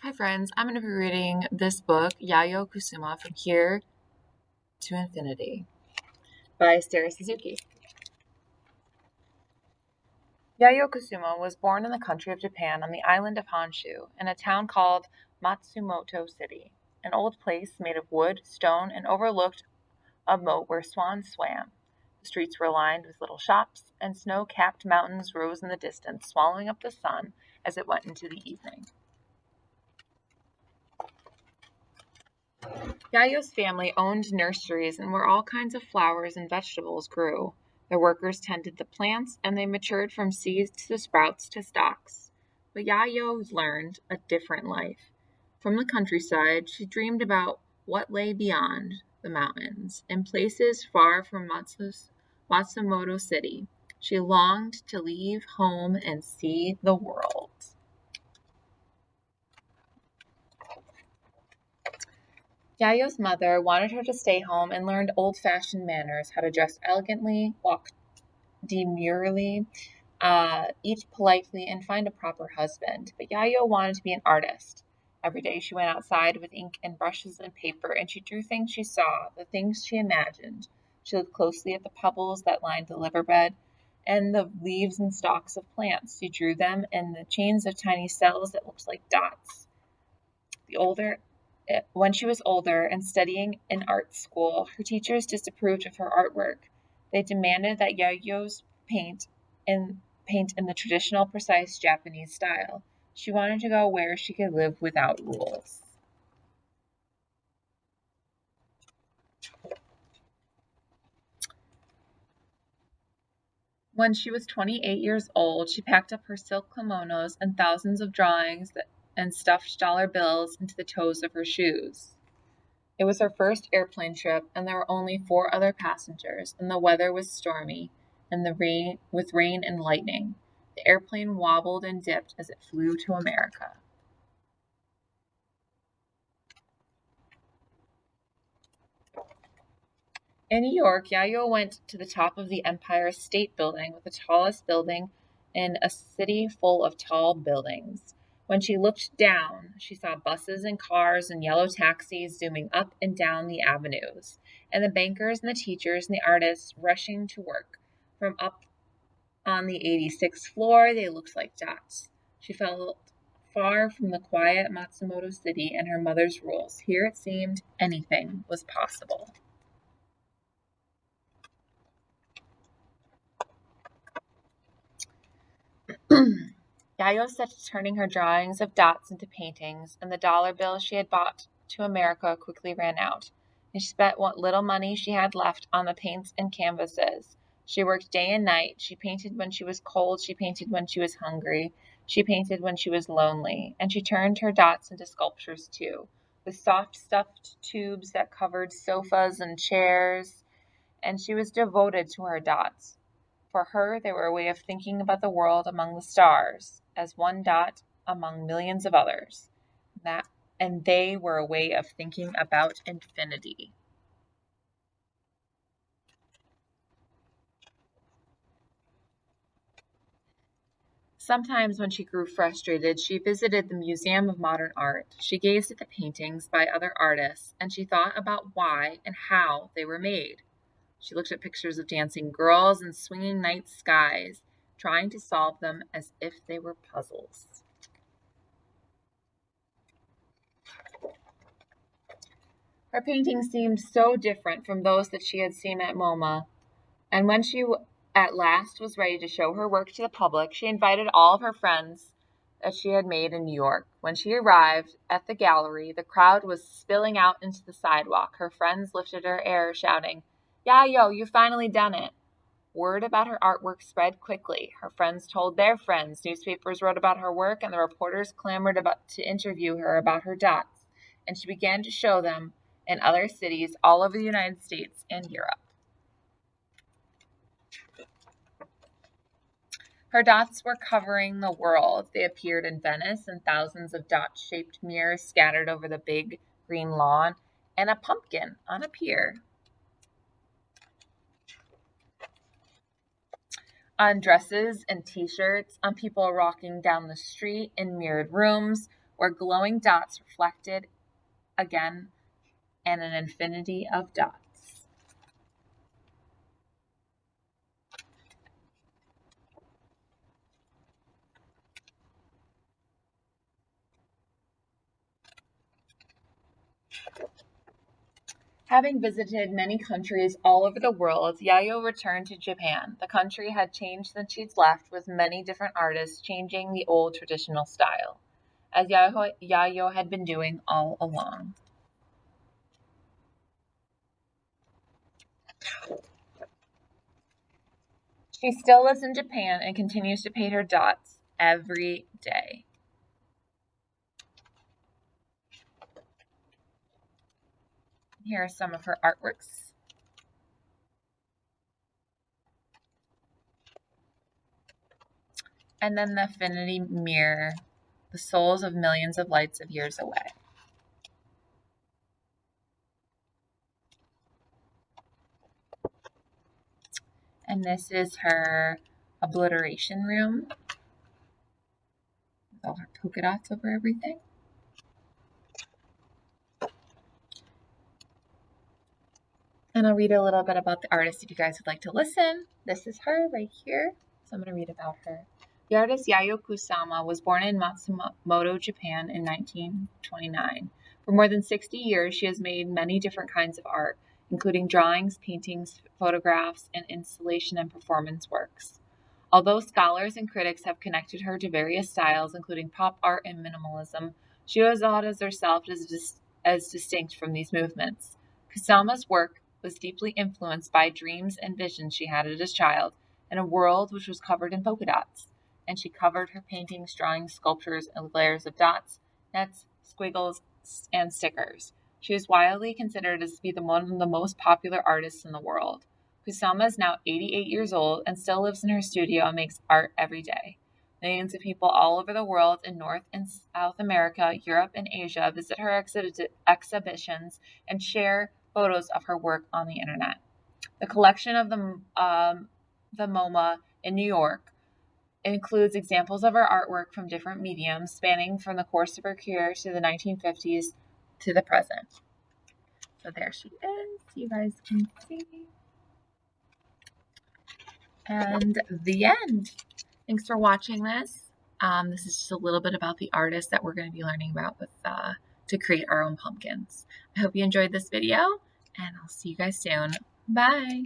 Hi friends, I'm going to be reading this book, Yayoi Kusama, From Here to Infinity by Suzuki. Yayoi Kusama was born in the country of Japan on the island of Honshu in a town called Matsumoto City, an old place made of wood, stone, and overlooked a moat where swans swam. The streets were lined with little shops, and snow-capped mountains rose in the distance, swallowing up the sun as it went into the evening. Yayo's family owned nurseries and where all kinds of flowers and vegetables grew. Their workers tended the plants, and they matured from seeds to sprouts to stalks. But Yayo learned a different life. From the countryside, she dreamed about what lay beyond the mountains, in places far from Matsumoto City. She longed to leave home and see the world. Yayo's mother wanted her to stay home and learn old-fashioned manners, how to dress elegantly, walk demurely, eat politely, and find a proper husband. But Yayo wanted to be an artist. Every day she went outside with ink and brushes and paper, and she drew things she saw, the things she imagined. She looked closely at the pebbles that lined the riverbed and the leaves and stalks of plants. She drew them in the chains of tiny cells that looked like dots. When she was older and studying in art school, her teachers disapproved of her artwork. They demanded that Yayo's paint in the traditional, precise Japanese style. She wanted to go where she could live without rules. When she was 28 years old, she packed up her silk kimonos and thousands of drawings and stuffed dollar bills into the toes of her shoes. It was her first airplane trip, and there were only 4 other passengers, and the weather was stormy, and with rain and lightning. The airplane wobbled and dipped as it flew to America. In New York, Yayo went to the top of the Empire State Building, the tallest building in a city full of tall buildings. When she looked down, she saw buses and cars and yellow taxis zooming up and down the avenues, and the bankers and the teachers and the artists rushing to work. From up on the 86th floor, they looked like dots. She felt far from the quiet Matsumoto City and her mother's rules. Here it seemed anything was possible. Yayo set to turning her drawings of dots into paintings, and the dollar bills she had bought to America quickly ran out, and she spent what little money she had left on the paints and canvases. She worked day and night. She painted when she was cold. She painted when she was hungry. She painted when she was lonely, and she turned her dots into sculptures too, with soft stuffed tubes that covered sofas and chairs, and she was devoted to her dots. For her, they were a way of thinking about the world among the stars, as one dot among millions of others. And they were a way of thinking about infinity. Sometimes when she grew frustrated, she visited the Museum of Modern Art. She gazed at the paintings by other artists, and she thought about why and how they were made. She looked at pictures of dancing girls and swinging night skies, trying to solve them as if they were puzzles. Her paintings seemed so different from those that she had seen at MoMA, and when she at last was ready to show her work to the public, she invited all of her friends that she had made in New York. When she arrived at the gallery, the crowd was spilling out into the sidewalk. Her friends lifted her air, shouting, "Yayo, you've finally done it." Word about her artwork spread quickly. Her friends told their friends. Newspapers wrote about her work, and the reporters clamored to interview her about her dots. And she began to show them in other cities all over the United States and Europe. Her dots were covering the world. They appeared in Venice in thousands of dot-shaped mirrors scattered over the big green lawn, and a pumpkin on a pier. On dresses and t-shirts, on people walking down the street, in mirrored rooms, or glowing dots reflected again and an infinity of dots. Having visited many countries all over the world, Yayoi returned to Japan. The country had changed since she'd left, with many different artists changing the old traditional style, as Yayoi had been doing all along. She still lives in Japan and continues to paint her dots every day. Here are some of her artworks. And then the infinity mirror, the souls of millions of lights of years away. And this is her obliteration room. With all her polka dots over everything. And I'll read a little bit about the artist if you guys would like to listen. This is her right here. So I'm going to read about her. The artist Yayoi Kusama was born in Matsumoto, Japan in 1929. For more than 60 years, she has made many different kinds of art, including drawings, paintings, photographs, and installation and performance works. Although scholars and critics have connected her to various styles, including pop art and minimalism, she always thought of herself as distinct from these movements. Kusama's work was deeply influenced by dreams and visions she had as a child in a world which was covered in polka dots, and she covered her paintings, drawings, sculptures, and layers of dots, nets, squiggles, and stickers. She is widely considered as to be one of the most popular artists in the world. Kusama is now 88 years old and still lives in her studio and makes art every day. Millions of people all over the world in North and South America, Europe, and Asia visit her exhibitions and share photos of her work on the internet. The collection of the MoMA in New York includes examples of her artwork from different mediums, spanning from the course of her career to the 1950s to the present. So there she is. You guys can see. And the end. Thanks for watching this. This is just a little bit about the artist that we're going to be learning about with to create our own pumpkins. I hope you enjoyed this video, and I'll see you guys soon. Bye.